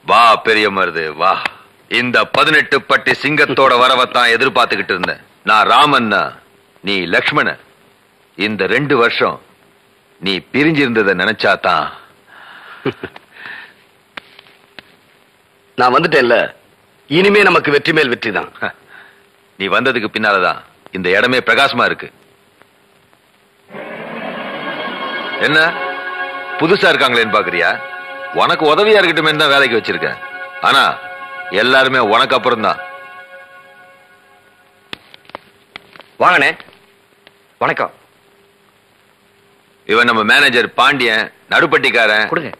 வா பெரிய மருது வா. இந்த 18 பட்டி சிங்கத்தோட வரவத்தான் எதிர்பார்த்துக்கிட்டு இருந்தேன். நான் ராமன்னா, நீ லக்ஷ்மண. இந்த 2 வருஷம் நீ பிரிஞ்சிருந்ததை நினைச்சாதான். நான் வந்துட்டேன்ல, இனிமே நமக்கு வெற்றி மேல் வெற்றி தான். நீ வந்ததுக்கு பின்னாலதான் இந்த இடமே பிரகாசமா இருக்கு. என்ன புதுசா இருக்காங்களேன்னு பாக்குறியா? உனக்கு உதவியா இருக்கட்டுமே தான் வேலைக்கு வச்சிருக்கேன். ஆனா எல்லாருமே உனக்கு அப்புறம் தான். வாங்கண்ணே. வணக்கம். இவன் நம்ம மேனேஜர் பாண்டியன், நடுப்பட்டிக்காரன். கொடுங்க.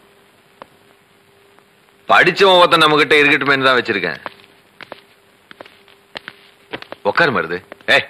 படிச்சவன் ஒருத்தன் நம்ம கிட்ட இருக்கட்டுமே தான் வச்சிருக்கேன். உட்காரு மருது. ஏய்,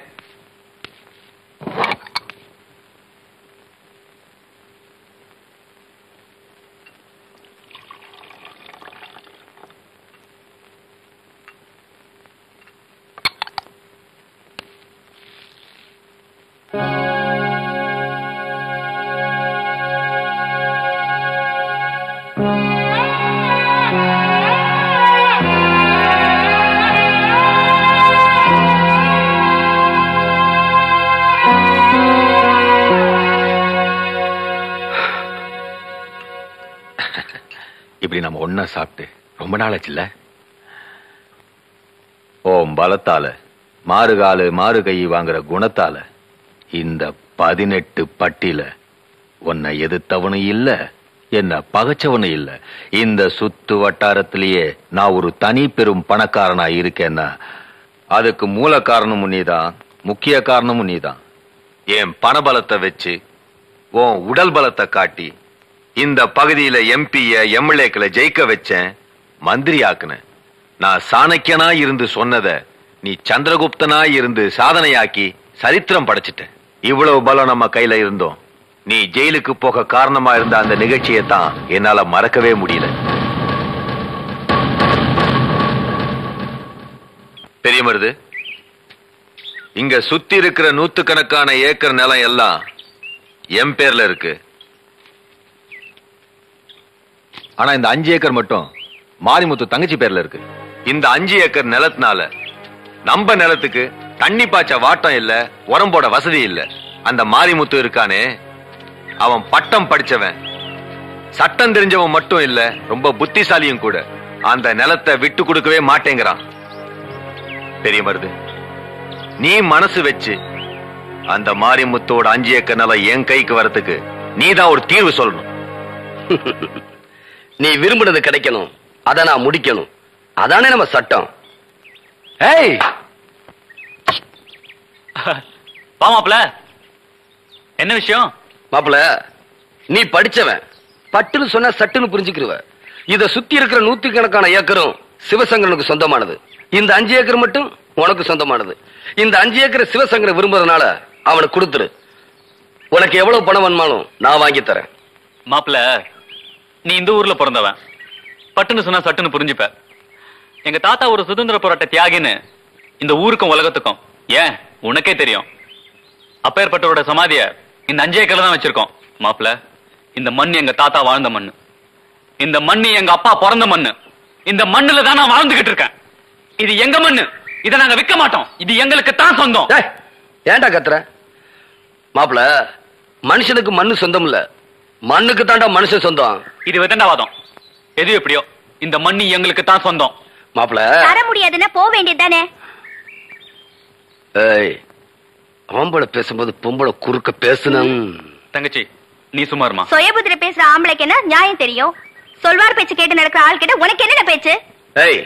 இப்படி நம்ம ஒன்னா சாப்பிட்டு ரொம்ப நாளாச்சுல்ல? ஓம் பலத்தால, மாறுகாலு மாறு கை வாங்குற குணத்தால இந்த 18 பட்டியில உன்னை எதிர்த்தவனும் இல்ல, என்ன பகைச்சவனும் இல்ல. இந்த சுத்து வட்டாரத்திலேயே நான் ஒரு தனி பெரும் பணக்காரனா இருக்கேன்னா அதுக்கு மூல காரணமும் நீதான், முக்கிய காரணமும் நீதான். என் பணபலத்தை வச்சு உன் உடல் பலத்தை காட்டி இந்த பகுதியில எம்பிய எம்எல்ஏக்களை ஜெயிக்க வச்சேன், மந்திரி ஆக்குனேன். நான் சாணக்கியனா இருந்து சொன்னத நீ சந்திரகுப்தனா இருந்து சாதனையாக்கி சரித்திரம் படைச்சிட்ட. இவ்வளவு பலம் நம்ம கையில இருந்தோம். நீ ஜெயிலுக்கு போக காரணமா இருந்த அந்த நிகழ்ச்சியை தான் என்னால மறக்கவே முடியல. பெரிய மருது, இங்க சுத்தி இருக்கிற 100கணக்கான ஏக்கர் நிலம் எல்லாம் என் பேர்ல இருக்கு. ஆனா இந்த 5 ஏக்கர் மட்டும் மாரிமுத்து தங்கச்சி பேர்ல இருக்கு. இந்த 5 ஏக்கர் நிலத்தினால நம்ம நிலத்துக்கு தண்ணி பாய்ச்ச வாட்டம் இல்ல, உரம்போட வசதி இல்ல. அந்த மாரிமுத்து இருக்கானே, அவன் பட்டம் படிச்சவன், சட்டம் தெரிஞ்சவன் மட்டும் இல்ல, ரொம்ப புத்திசாலியும் கூட. அந்த நிலத்தை விட்டு கொடுக்கவே மாட்டேங்கிறான். பெரிய மருது, நீ மனசு வச்சு அந்த மாரிமுத்தோட 5 ஏக்கர் நிலம் என் கைக்கு வரத்துக்கு நீதான் ஒரு தீர்வு சொல்லணும். நீ விரும்பினது கிடைக்கணும், அதை நான் முடிக்கணும். அதானே நம்ம சட்டம். ஏய் பாமாப்ல, என்ன விஷயம்? மாப்பிள, நீ படிச்சவன், பட்டுன்னு சொன்னா சட்டுன்னு புரிஞ்சுக்கிருவ. இத சுத்தி இருக்கிற 100கணக்கான ஏக்கரும் சிவசங்கரனுக்கு சொந்தமானது. இந்த 5 ஏக்கர் மட்டும் உனக்கு சொந்தமானது. இந்த 5 ஏக்கர் சிவசங்கரன் விரும்புறதுனால அவனுக்கு கொடுத்துரு. உனக்கு எவ்வளவு பணம் வேணுமாலும் நான் வாங்கி தரேன். மாப்பிள, நீ இந்த ஊர்ல பிறந்தவன், பட்டுன்னு சொன்னா சட்டுன்னு புரிஞ்சுப்ப. எங்க தாத்தா ஒரு சுதந்திர போராட்ட தியாகின்னு இந்த ஊருக்கும் உலகத்துக்கும் ஏன் உனக்கே தெரியும். அப்பேற்பட்டவரோட சமாதிய இந்த 5 ஏக்கர்ல தான் வச்சிருக்கோம். மாப்பிள, இந்த மண் எங்க தாத்தா வாழ்ந்த மண்ணு, இந்த மண்ணு எங்க அப்பா பிறந்த மண்ணு, இந்த மண்ணுல தான் நான் வாழ்ந்துகிட்டு இருக்கேன். இது எங்க மண்ணு, இதை நாங்க விற்க மாட்டோம். இது எங்களுக்கு தான் சொந்தம். ஏன்டா கத்துற? மாப்பிள, மனுஷனுக்கு மண்ணு சொந்தம் இல்ல, மண்ணுக்கு தாண்டா மனுஷன் சொந்தம். இது விதண்டாவாதம். எது எப்படியோ இந்த மண்ணு எங்களுக்கு தான் சொந்தம். மாப்பிள, தர முடியாதுன்னா போக வேண்டியதுதானே? ஏய், ஆம்பளை பேசும்போது பொம்பளை குறுக்க பேசணும். தங்கச்சி, நீ சும்மாருமா. சுயபுத்திர பேசுற ஆம்பளைக்கு என்ன நியாயம் தெரியும்? சொல்வார் பேச்சு கேட்டு நடக்கிற ஆள் கிட்ட உனக்கு என்ன பேச்சு? ஏய்,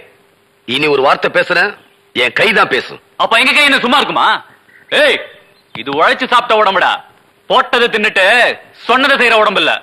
இனி ஒரு வார்த்தை பேசுறேன், என் கைதான் பேசும். அப்ப எங்க கை என்ன சும்மா இருக்குமா? ஏய், இது உழைச்சு சாப்பிட்ட உடம்புடா. போட்டதை தின்னுட்டு சொன்னதை செய்யற உடம்பு இல்ல.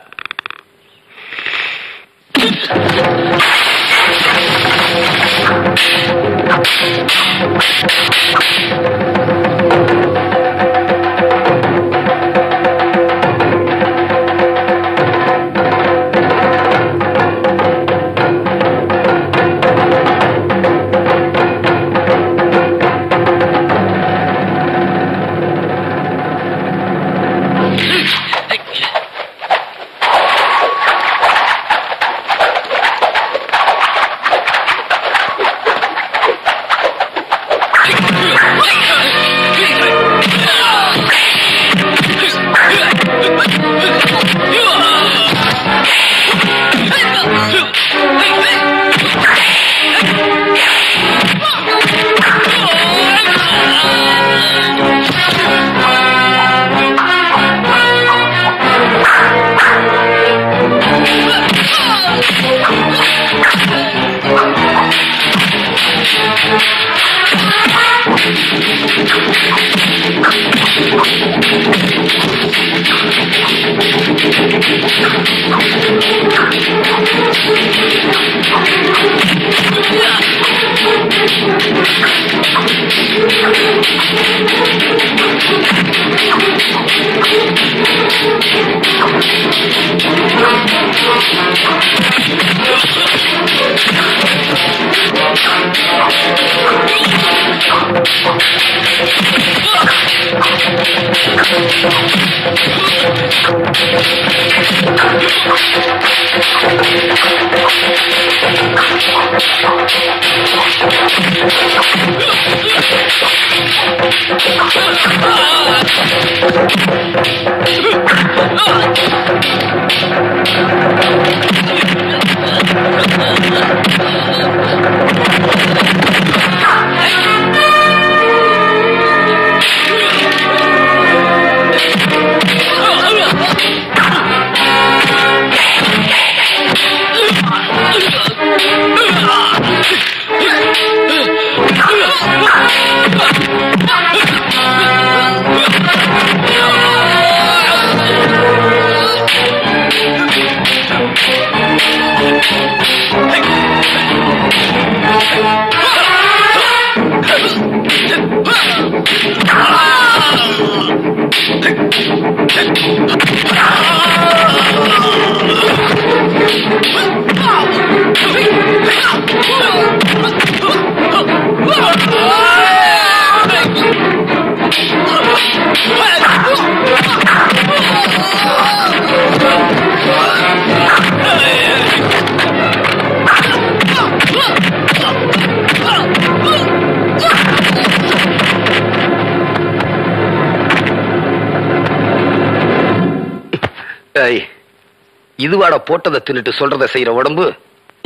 இதுவாட போட்டதை தின்னுட்டு சொல்றதை செய்யற உடம்பு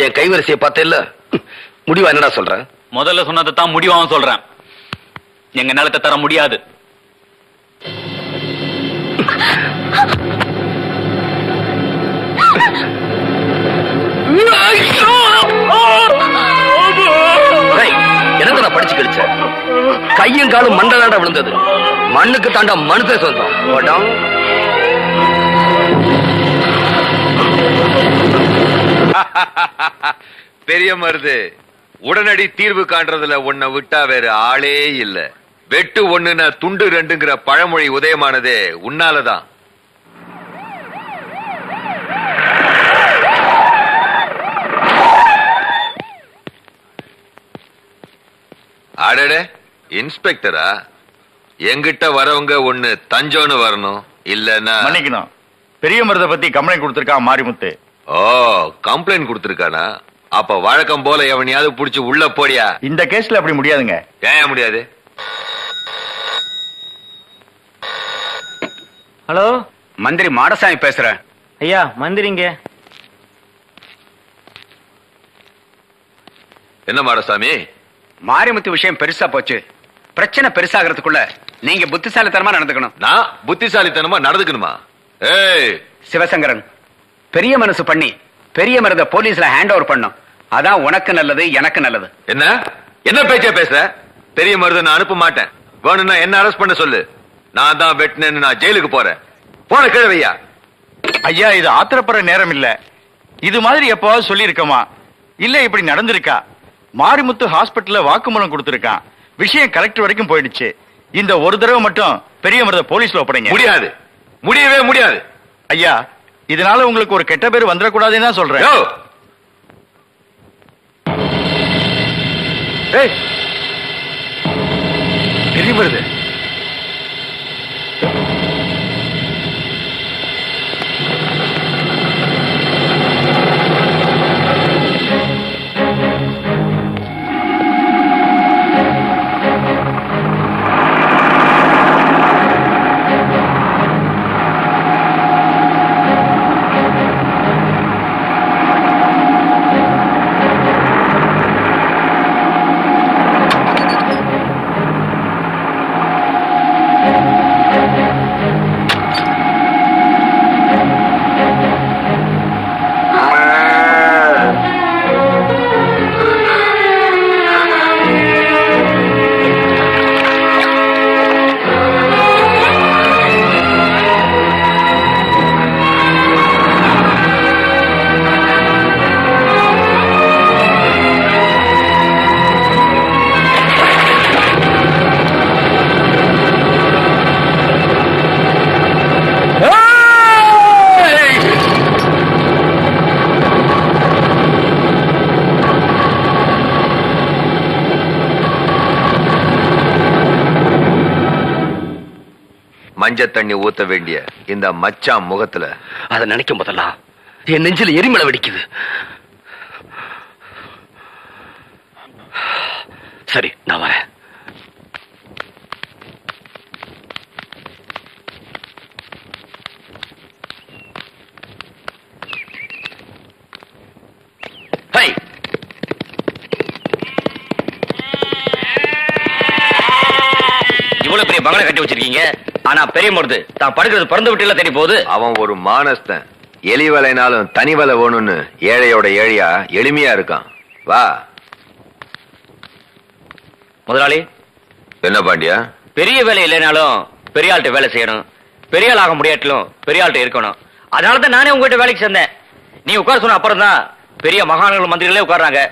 என் கைவரிசையை பார்த்தேல்ல, முடிவா என்னடா சொல்ற? முதல்ல சொன்னதை தான் முடிவாவும் சொல்றேன். எங்க நிலத்தை தர முடியாது. என்னடா படிச்சு கழிச்ச? கையும் காலும் மண்டை தாண்டா விழுந்தது. மண்ணுக்கு தாண்டா மனுஷ சொந்தம். பெரிய மருது, உடனடி தீர்வு காண்றதுல உன்னை விட்டா வேற ஆளே இல்ல. வெட்டு ஒண்ணுன துண்டு ரெண்டுங்கிற பழமொழி உதயமானதே உன்னாலதான். அடடே, இன்ஸ்பெக்டரா? எங்கிட்ட வரவங்க ஒண்ணு தஞ்சோன்னு வரணும், இல்லன்னா மன்னிக்கணும். பெரிய மருத பத்தி கம்ப்ளைண்ட் கொடுத்திருக்கான் மாரிமுத்து. ஓ, கம்ப்ளைண்ட் கொடுத்திருக்கானா? அப்ப வழக்கம் போல எவனையாவது புடிச்சு உள்ள போடியா. இந்த கேஸ்ல அப்படி முடியாதுங்க. ஏன் முடியாது? ஹலோ, மந்திரி மாடசாமி பேசுறேன். ஐயா மந்திரிங்க. என்ன மாடசாமி? மாரிமுத்து விஷயம் பெருசா போச்சு. பிரச்சனை பெருசாகிறதுக்குள்ள நீங்க புத்திசாலித்தனமா நடந்துக்கணும். நான் புத்திசாலித்தனமா நடந்துக்கணுமா? ஏய் சிவசங்கரன், பெரிய மனசு பண்ணி பெரிய மருத போலீஸ்ல ஹேண்ட் ஓவர் பண்ணும். அதான் உனக்கு நல்லது, எனக்கு நல்லது. என்ன என்ன பேச்ச பேச? பெரிய மருத நான் அனுப்ப மாட்டேன். வேணும்னா என்ன அரெஸ்ட் பண்ண சொல்லு. நான் தான் வெட்டினேன்னு நான் ஜெயிலுக்கு போறேன். போன கிழவையா. ஐயா, இது ஆத்திரப்படுற நேரம் இல்ல. இது மாதிரி எப்பவாவது சொல்லி இருக்கமா? இல்ல இப்படி நடந்திருக்கா? மாரிமுத்து ஹாஸ்பிட்டல்ல வாக்குமூலம் கொடுத்திருக்கான். விஷயம் கலெக்டர் வரைக்கும் போயிடுச்சு. இந்த ஒரு தடவை மட்டும் பெரிய மருத போலீஸ்ல ஒப்படைங்க. முடியாது, முடியவே முடியாது. ஐயா, இதனால உங்களுக்கு ஒரு கெட்ட பேர் வந்துடக்கூடாதுன்னு தான் சொல்றேன். பெரிய மருது, மஞ்ச தண்ணி ஊத்த வேண்டிய இந்த மச்சான் முகத்துல அதை நினைக்கும் போதெல்லாம் என் நெஞ்சில எரிமலை வெடிக்குது. சரி, நான் வரேன். இவ்வளவு பெரிய பங்களா கட்டி வச்சிருக்கீங்க, ஆனா பெரிய மருது தான் படுக்கிறது பிறந்து விட்டு தேடி போகுது. அவன் ஒரு மானஸ்தன். எலி வேலைனாலும் தனி வேலை வேணும்னு ஏழையோட ஏழையா எளிமையா இருக்கான். வா முதலாளி. என்ன பாண்டியா? பெரிய வேலை இல்லைனாலும் பெரிய ஆள்கிட்ட வேலை செய்யணும், பெரிய ஆள் ஆக முடியாட்டிலும் பெரிய ஆள்கிட்ட இருக்கணும். அதனாலதான் நானே உங்ககிட்ட வேலைக்கு சேர்ந்தேன். நீ உட்கார சொன்ன அப்புறம் தான் பெரிய மகான்கள் மந்திரிகளே உட்கார்றாங்க.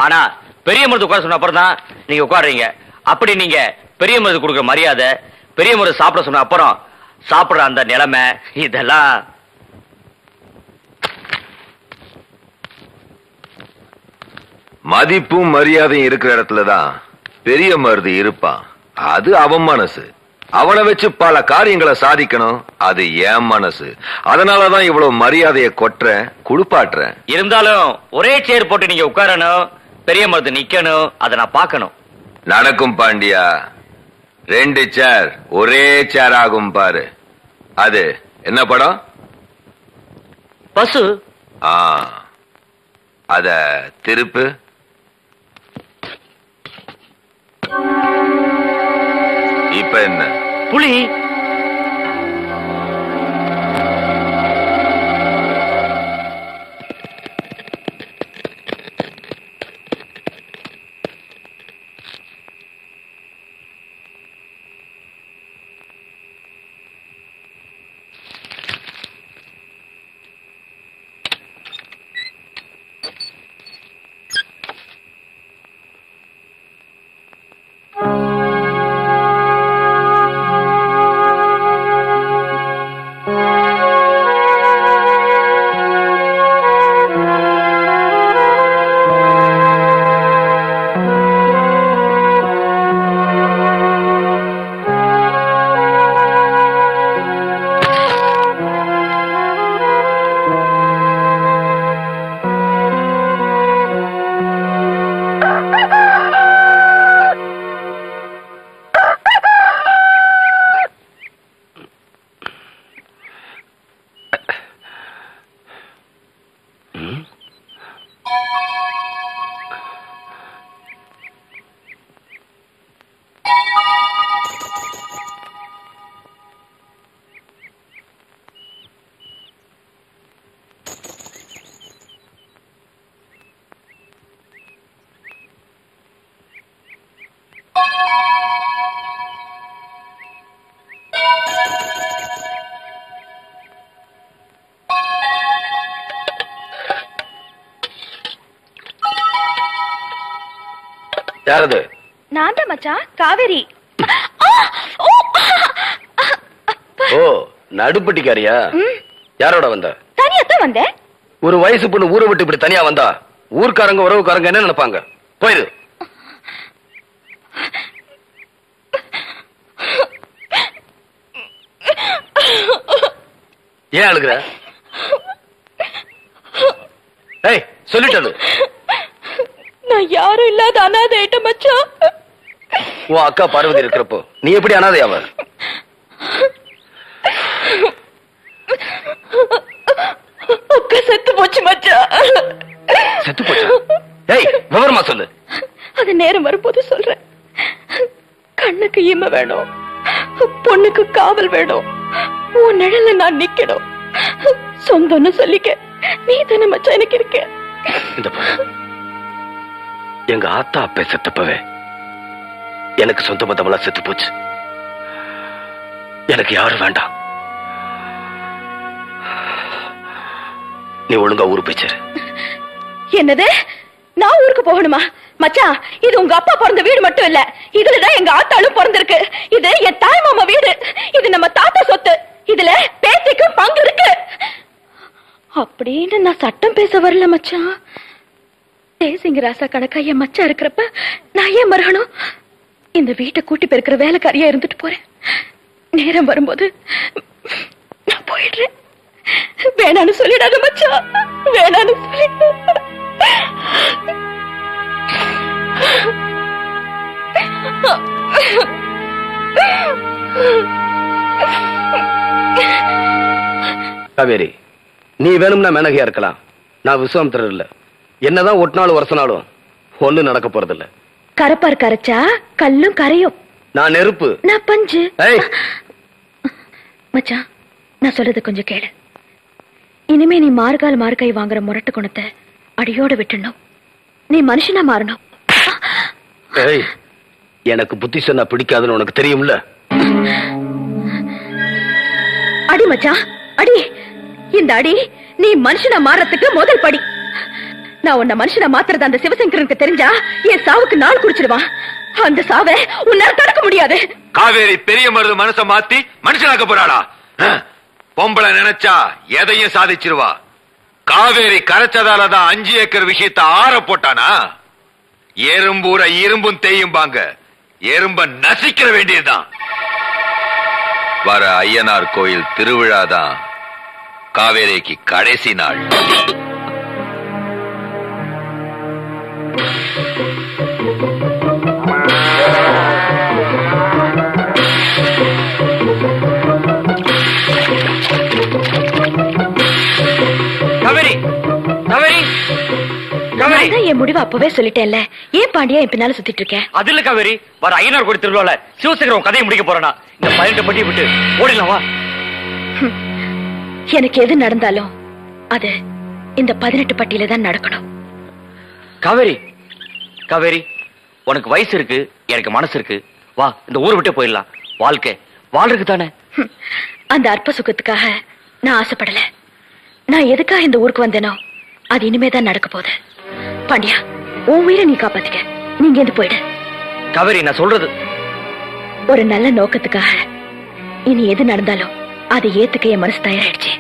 ஆனா பெரிய மருது உட்கார சொன்ன அப்புறம் தான் நீங்க உட்காடுறீங்க. அப்படி நீங்க பெரிய மருது கொடுக்குற மரியாதை, பெரிய மருது சாப்பிட சொன்ன அப்புறம் சாப்பிடுற அந்த நிலைமை, இதெல்லாம் மதிப்பும் மரியாதையும் இருக்கிற இடத்துலதான் பெரிய மருது இருப்பான். அது அவன் மனசு. அவனை வச்சு பல காரியங்களை சாதிக்கணும். அது என் மனசு. அதனாலதான் இவ்வளவு மரியாதையை கொட்டுறேன், குடுப்பாட்டுறேன். இருந்தாலும் ஒரே சேர் போட்டு நீங்க உட்காரணும், பெரிய மருது நிக்கணும். அதை நான் பார்க்கணும். நடக்கும் பாண்டியா. 2 சேர் ஒரே சேர் ஆகும் பாரு. அது என்ன படம்? பசு. அத திருப்பு. இப்ப என்ன? புலி. யாரது? நான் தான் மச்சான், காவேரி. ஓ, நடுப்பட்டிக்காரியா? யாரோட வந்த? தனியாத்தான் வந்தேன். ஒரு வயசு பொண்ணு ஊரை விட்டு இப்படி தனியா வந்தா ஊர்க்காரங்க உறவுக்காரங்க என்ன நினைப்பாங்க? போயிரு. ஏன் அழுகுற? ஏய், சொல்லிட்டது. நான் யாரும் இல்லாத அனாதை ஆயிட்டேன் மச்சான். உன் அக்கா பார்வதி இருக்கிறப்போ நீ எப்படி அனாதையாவ? அக்கா செத்து போச்சு மச்சான். செத்து போச்சு? ஏய், விவரமா சொல்லு. அது நேரம் வரும்போது சொல்றேன். கண்ணுக்கு ஈம வேணும், பொண்ணுக்கு காவல் வேணும், உன் நிழல்ல நான் நிக்கணும். சொந்தம்னு சொல்லிக்க நீ தானே மச்சான் எனக்கு இருக்க. இந்த எங்க ஆத்தா அப்பே செத்தப்பவே எனக்கு சொந்த பந்தமெல்லாம் செத்து போச்சு. எனக்கு யாரும் வேண்டாம். நீ ஒழுங்கா ஊரு போய்ச்சாரு. என்னது? நான் ஊருக்கு போகணுமா? மச்சான், இது உங்க அப்பா பிறந்த வீடு மட்டும் இல்ல, இதுலதான் எங்க ஆத்தாளும் பிறந்திருக்கு. இது என் தாய் மாமா வீடு. இது நம்ம தாத்தா சொத்து. இதுல பேத்திக்கும் பங்கு இருக்கு. அப்படின்னு நான் சட்டம் பேச வரல மச்சான். தேசிங்க ராசா கணக்கா என் மச்சா இருக்கிறப்ப நான் ஏன் மறக்கணும்? இந்த வீட்டை கூட்டி பெருக்கிற வேலைக்காரியா இருந்துட்டு போறேன். நேரம் வரும்போது நான் போயிடுறேன். வேணான்னு சொல்லிடாத மச்சான், வேணான்னு சொல்லிடாத. காவேரி, நீ வேணும்னா மேனகையா இருக்கலாம், நான் விஸ்வாமித்திரர் இல்ல. என்னதான் ஒட்டினாலும் வருஷனாலும் ஒண்ணு நடக்க போறதில்ல. கரப்பார் கரைச்சா கல்லும் கரையும். நான் நெருப்பு, நான் பஞ்சு. ஏய், மச்சான், நான் சொல்றது கொஞ்சம் கேளு. இனிமே நீ மார்கால் மார்கை வாங்குற முரட்டு குணத்தை அடியோட விட்டுணும். நீ மனுஷனா மாறணும். ஏய், எனக்கு புத்தி சொன்னா பிடிக்காதுன்னு உனக்கு தெரியும்ல. அடி மச்சான், அடி. இந்த அடி நீ மனுஷனா மாறத்துக்கு முதல் படி. நான் உன்னை மனுஷனா மாத்துறது அந்த சிவசங்கரனுக்கு தெரிஞ்சா என் சாவுக்கு நாள் குடிச்சிடுவான். அந்த சாவை உன்னால தடுக்க முடியாது. காவேரி பெரிய மருது மனச மாத்தி மனுஷனாக்க போறாளா? பொம்பளை நினைச்சா எதையும் சாதிச்சிருவா. காவேரி கரைச்சதாலதான் 5 ஏக்கர் விஷயத்தை ஆற போட்டானா? எறும்பூர இரும்பும் தேயும்பாங்க, எறும்ப நசிக்கிற வேண்டியதுதான். வர ஐயனார் கோயில் திருவிழாதான் காவேரிக்கு கடைசி நாள். காவேரி, காவேரி, காவேரி. என் முடிவை அப்பவே சொல்லிட்டேன்ல. ஏன் பாண்டியா என் பின்னால சுத்திட்டு இருக்கேன்? அது இல்ல காவேரி, வர ஐயனார் கோயில் திருவிழால சிவசேகரன் கதையை முடிக்க போறானா? இந்த 18 பட்டி விட்டு ஓடிடலாமா? எனக்கு எது நடந்தாலும் அது இந்த 18 பட்டியில தான் நடக்கணும். காவேரி, காவேரி, உனக்கு வயசு இருக்கு, எனக்கு மனசு இருக்கு. வா, இந்த ஊரை விட்டு போயிடலாம். வாழ்க்கை வாழ்றதுக்கு தானே. அந்த அற்ப சுகத்துக்காக நான் ஆசைப்படல. நான் எதுக்காக இந்த ஊருக்கு வந்தேனோ அது இனிமேதான் நடக்க போகுது. பாண்டியா, உன் உயிரை நீ காப்பாத்திக்க. நீங்க இருந்து போயிடு. காவேரி, நான் சொல்றது ஒரு நல்ல நோக்கத்துக்காக இனி எது நடந்தாலும் அதை ஏத்துக்க என் மனசு தயாராயிடுச்சு.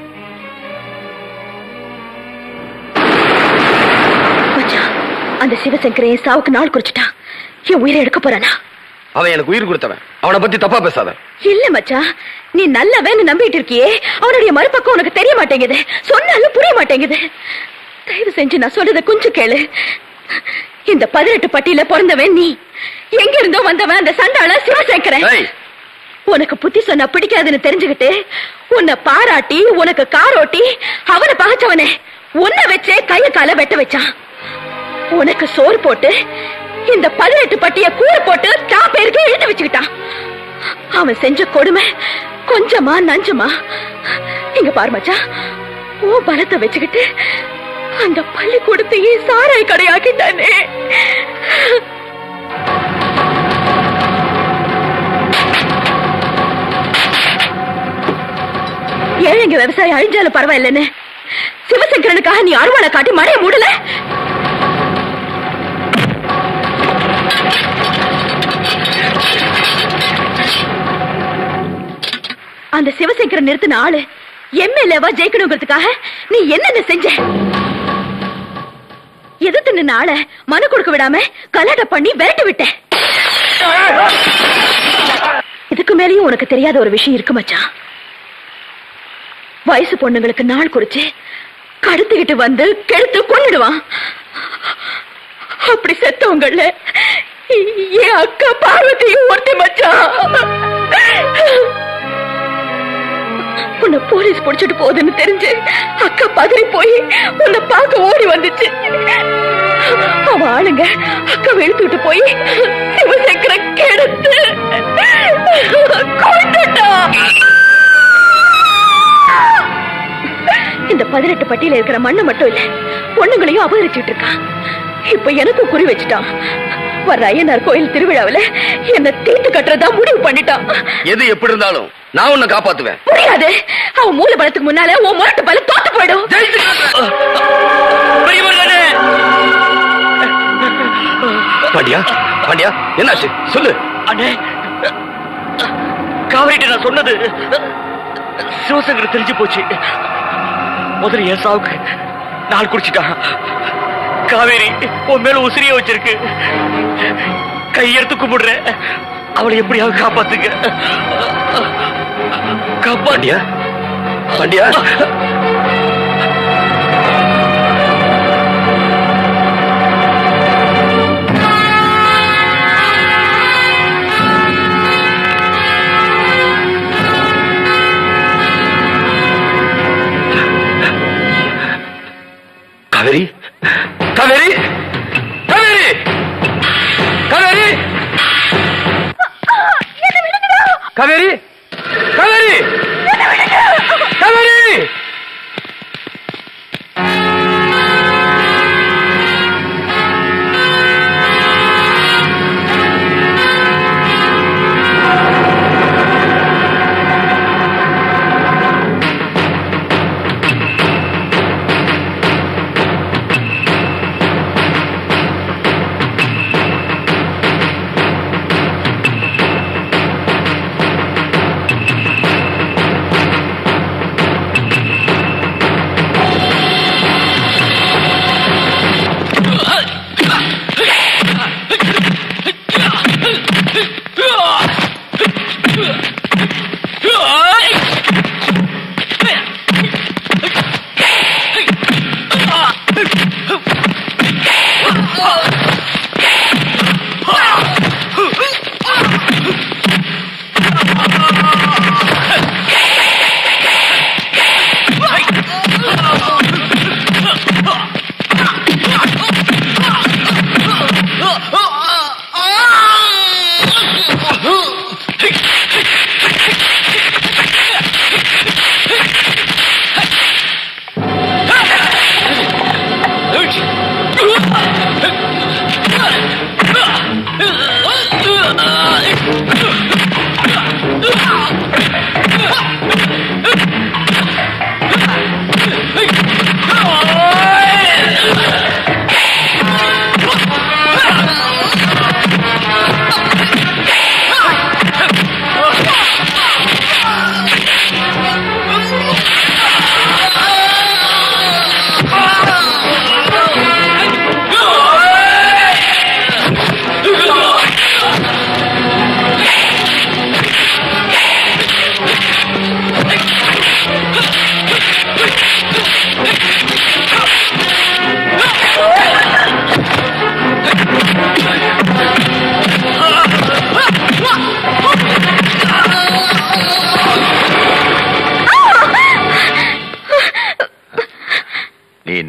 மச்சான், அந்த சிவசங்கரையும் சாவுக்கு நாள் குறிச்சிட்டான். என் உயிரை எடுக்க போறானா? அவன் எனக்கு உயிர் கொடுத்தவன், அவனை பத்தி தப்பா பேசாத. இல்ல மச்சான், நீ நல்லவன்னு நம்பிட்டு இருக்கியே, அவனுடைய மறுபக்கம் உனக்கு தெரிய மாட்டேங்குது. சொன்னாலும் புரிய மாட்டேங்குது. தயவு செஞ்சு நான் சொல்றத கொஞ்சம் கேளு. இந்த 18 பட்டியில பிறந்தவன் நீ. எங்க இருந்தோ வந்தவன் அந்த சண்டாள சிவசங்கரன். உனக்கு புத்தி சொன்னா பிடிக்காதுன்னு தெரிஞ்சுக்கிட்டு உன்னை பாராட்டி உனக்கு காரோட்டி அவனை பகைச்சவனே உன்னை வச்சே கைய கால வெட்ட வச்சான். உனக்கு சோறு போட்டு இந்த 18 பட்டிய கூறு போட்டு தான் பேருக்கு எழுதி வச்சுக்கிட்டான். அவன் செஞ்ச கொடுமை கொஞ்சமா நஞ்சமா? இங்க பாரு மச்சான், ஓ பலத்தை வச்சுக்கிட்டு அந்த பள்ளிக்கூடத்தையே சாராய் கடையாக்கிட்டானே. ஏழைங்க விவசாயம் அழிஞ்சாலும் பரவாயில்லன்னு சிவசங்கரனுக்காக நீ அருவாளை காட்டி மழைய மூடல. அந்த சிவசங்கரன் நிறுத்தின ஆளு எம்எல்ஏவா ஜெயிக்கணுங்கிறதுக்காக நீ என்னென்ன செஞ்ச? எதிர்த்து நின்ன ஆளை மனு கொடுக்க விடாம கலாட்ட பண்ணி விரட்டி விட்ட. இதுக்கு மேலேயும் உனக்கு தெரியாத ஒரு விஷயம் இருக்கு மச்சான். வயசு பொண்ணுங்களுக்கு நாள் குறிச்சு கடத்திக்கிட்டு வந்து கெடுத்து கொன்னுடுவான். அப்படி செத்தவங்கள என் அக்கா பார்வதியும் ஒருத்தி மச்சான். உன்னை போலீஸ் பிடிச்சிட்டு போகுதுன்னு தெரிஞ்சு அக்கா பதறி போய் உன்னை பார்க்க ஓடி வந்துச்சு. அவன் ஆளுங்க அக்கா வெளுத்துட்டு போய் சிவசங்கர கெடுத்து கொன்னுட்டான். இந்த 18 பட்டியல இருக்கிற மண்ணு மட்டும் இல்ல, பொண்ணுங்களையும் அபகரிச்சுட்டு இருக்கான். இப்ப எனக்கும் குறி வச்சுட்டான். வர்ற ஐயனார் கோயில் திருவிழாவில என்ன தீர்த்து கட்டுறதா முடிவு பண்ணிட்டான். எது எப்படி இருந்தாலும் நான் உன்னை காப்பாத்துவேன். புரியாது. அவன் மூல பலத்துக்கு முன்னால உன் முரட்டு பலம் தோத்து போயிடும். பாண்டியா, பாண்டியா, என்னாச்சு சொல்லு. அண்ணே, காவேரிட்ட நான் சொன்னது சிவசங்கர் தெரிஞ்சு போச்சு. முதல்ல என் சாவுக்கு நாள் குடிச்சிட்டான். காவேரி உன் மேல உசிரியா வச்சிருக்கு. கையெடுத்து கும்பிடுற, அவளை எப்படியாவது காப்பாத்துங்க. பாண்டியா பாண்டியா காவேரி காவேரி காவேரி காவேரி காவேரி காவேரி காவேரி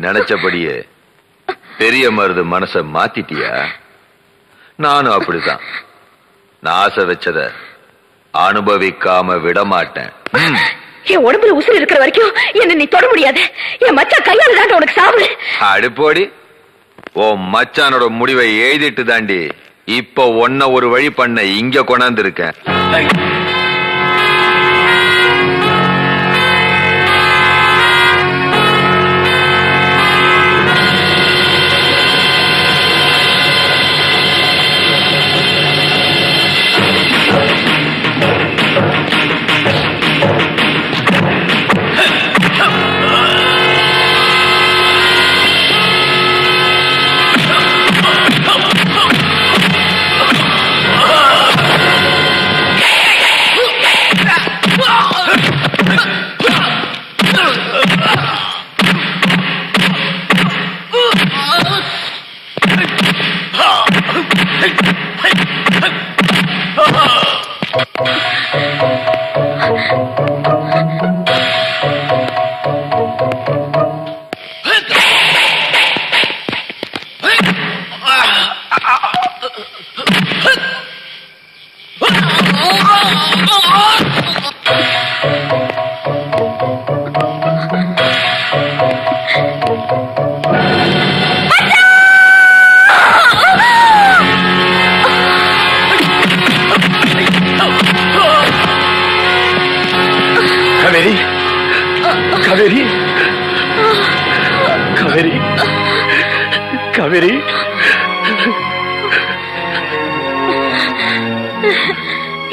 நினைச்சபடியே பெரிய மருது மனச மாத்திட்டியா? நானும் அப்படித்தான். நான் ஆசை வச்சத அனுபவிக்காம விட மாட்டேன். என் உடம்புல உசுறு இருக்கிற வரைக்கும் என்ன நீ தொட முடியாது. என் மச்சான் கையால தாண்ட உனக்கு சாவு. அடுப்போடி ஓ மச்சானோட முடிவை எழுதிட்டு தாண்டி இப்ப ஒன்ன ஒரு வழி பண்ண இங்க கொண்டாந்து இருக்கேன்.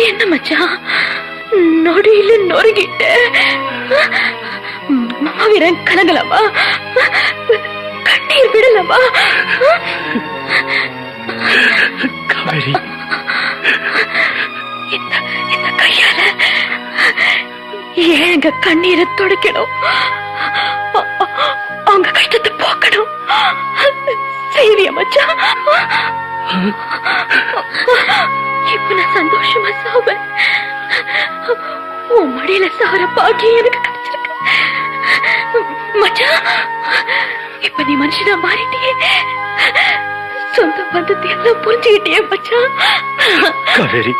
என்ன மச்சான் நொடியில நொறுங்கிட்ட? மாவீரன் கலங்கலாமா? கண்ணீர் விடலாமா? இந்த கையால ஏங்க கண்ணீரை துடைக்கணும், அவங்க கஷ்டத்தை போக்கணும். செய்வியா மச்சான்? இப்ப நான் சந்தோஷமா சாவேன். உன் மடியில சார பாக்கியம் எனக்கு கிடைச்சிருக்கு மச்சான். இப்ப நீ மனுஷனா மாறிட்டியே, சொந்த பந்தத்தை எல்லாம் புரிஞ்சுக்கிட்டியே மச்சான். காவேரி,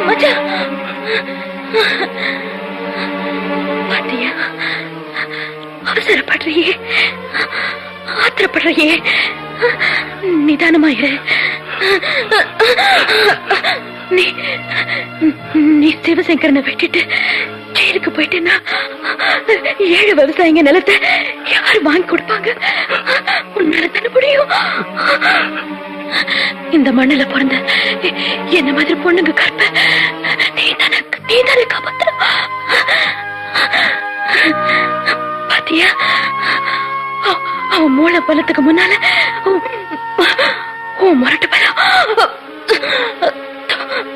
மச்சான் பாத்தியா, அவசரப்படுறியே, ஆத்திரப்படுறியே, நிதானமாயிரு. நீ சிவசங்கரனை விட்டுட்டு ஜெயிலுக்கு போயிட்டேன்னா 7 விவசாயிங்க நிலத்தை யாரு வாங்கி கொடுப்பாங்க? உன்னால தானே முடியும். இந்த மண்ணில பிறந்த என்ன மாதிரி பொண்ணுங்க கற்ப நீதானே காப்பாத்தணும். பாத்தியா, அவன் மூளை பலத்துக்கு முன்னால உன் முரட்டு பலம்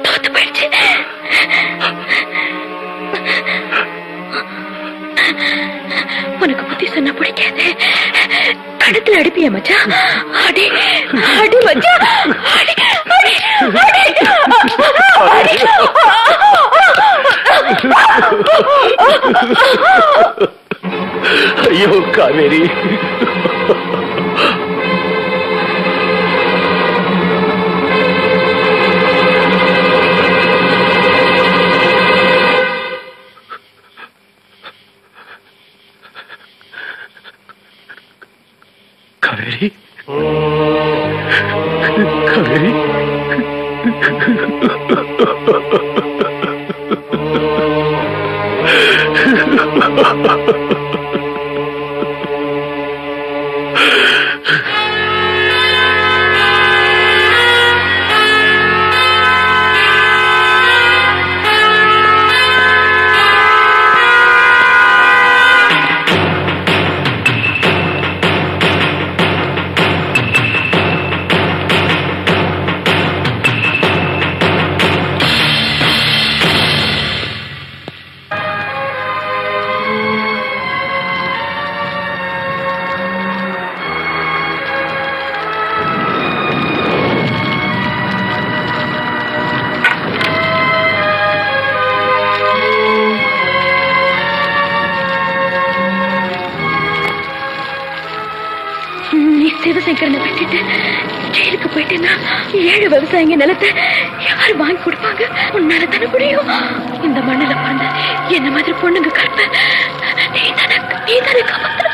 தோத்து போயிடுச்சு. உனக்கு புத்தி சொன்ன பிடிக்காது, கணத்துல அடிப்பிய மச்சான். அடி அடி மச்சான், அடி அடி அடி. ஐயோ காவேரி, காவேரி, காவேரி. சிவசங்கரனை விட்டுட்டு ஜெயிலுக்கு போயிட்டேன்னா 7 விவசாயிங்க நிலத்தை யாரு வாங்கி கொடுப்பாங்க? உன்னால தானே முடியும். இந்த மண்ணில பிறந்த என்ன மாதிரி பொண்ணுங்க கற்ப நீதானே காப்பாத்தணும்.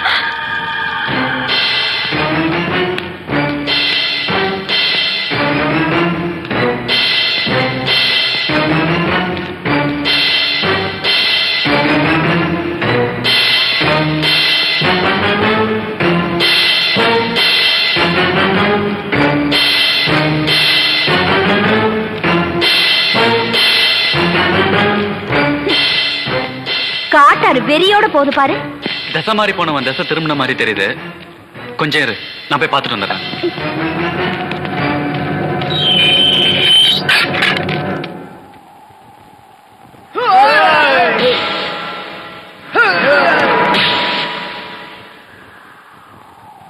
காட்டாரு வெறியோட போது பாரு. தசை மாறி போனவன் தசை திரும்பின மாதிரி தெரியுது. கொஞ்சம் இரு, நான் போய் பார்த்துட்டு வந்துடுறேன்.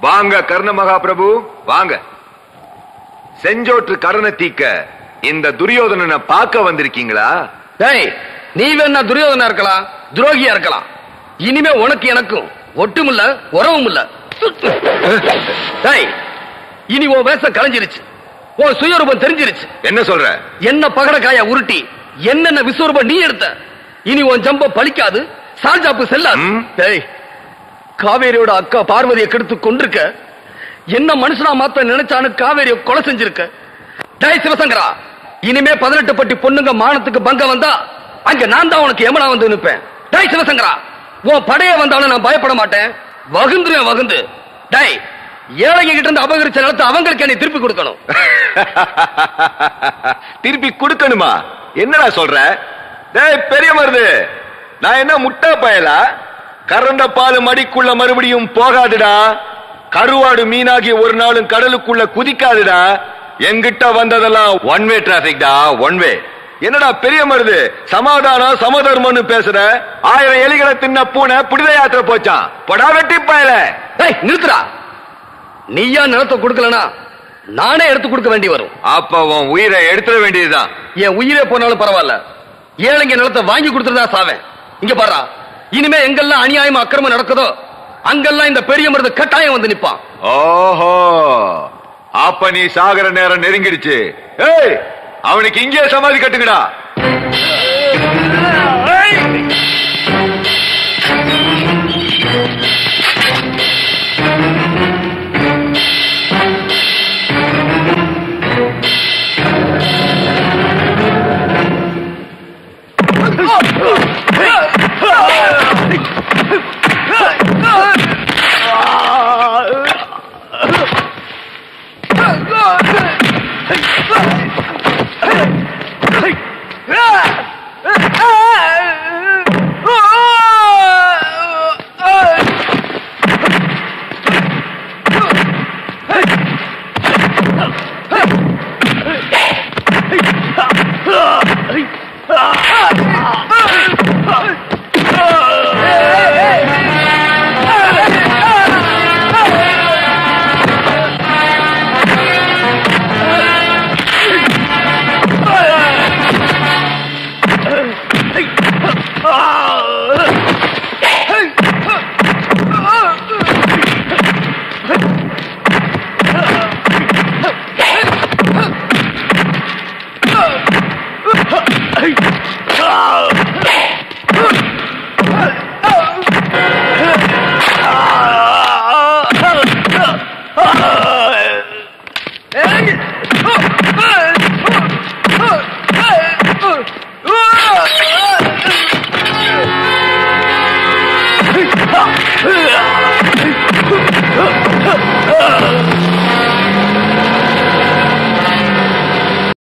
வாங்க கர்ண மகாபிரபு, வாங்க. செஞ்சோற்று கடனை தீக்க இந்த துரியோதனனை பார்க்க வந்திருக்கீங்களா? டேய், நீ வேணா துரியோதனா இருக்கலாம், துரோகியா இருக்கலாம். இனிமே உனக்கு எனக்கும் ஒட்டும் இல்ல, உறவும் இல்ல. டேய், இனி உன் வேஷம் கலைஞ்சிருச்சு, உன் சுயரூபம் தெரிஞ்சிருச்சு. என்ன சொல்ற? என்ன பகடக்காய உருட்டி என்னென்ன விஸ்வரூபம் நீ எடுத்த. இனி உன் ஜம்பம் பலிக்காது, சால்ஜாப்பு செல்லாது. டேய், காவேரியோட அக்கா பார்வதியை கெடுத்து கொண்டிருக்க, என்ன மனுஷனா மாத்த நினைச்சானு காவேரியை கொலை செஞ்சிருக்க. டேய் சிவசங்கரா, இனிமே 18 பட்டி பொண்ணுங்க மானத்துக்கு பங்க வந்தா அங்க நான் தான் உனக்கு எமனா வந்து நிப்பேன். டேய் சிவசங்கரா, உன் படைய வந்தாலும் நான் பயப்பட மாட்டேன், வகுந்துருவேன் வகுந்து. டேய், ஏழைங்க கிட்ட இருந்து அபகரிச்ச நிலத்தை அவங்களுக்கு நீ திருப்பி கொடுக்கணும். திருப்பி கொடுக்கணுமா? என்னடா சொல்ற? டேய் பெரிய மருது, நான் என்ன முட்டா பயலா? கறந்த பால் மடிக்குள்ள மறுபடியும் போகாதுடா. கருவாடு மீனாகி ஒரு நாளும் கடலுக்குள்ள குதிக்காதுடா. எங்கிட்ட வந்ததெல்லாம் ஒன் வே டிராபிக் டா, ஒன் வே. என்னடா பெரிய மருது சமாதானம் சமதர்மம்னு பேசுற? 1000 எலிகளை தின்ன பூனை புனித யாத்திரை போச்சான். படா வெட்டி பயல. நிறுத்துறா. நீயா நிலத்தை கொடுக்கலனா நானே எடுத்து கொடுக்க வேண்டி வரும். அப்ப உன் உயிரை எடுத்துட வேண்டியதுதான். என் உயிரே போனாலும் பரவாயில்ல, ஏழைங்க நிலத்தை வாங்கி கொடுத்துருந்தா சாவேன். இங்க பாரா, இனிமே எங்கெல்லாம் அநியாயமா அக்கிரமம் நடக்குதோ அங்கெல்லாம் இந்த பெரிய மருது கட்டாயம் வந்து நிப்பான். ஓஹோ, அப்ப நீ சாகர நேரம் நெருங்கிடுச்சு. ஏய், அவனுக்கு இங்கே சமாதி கட்டுங்கடா.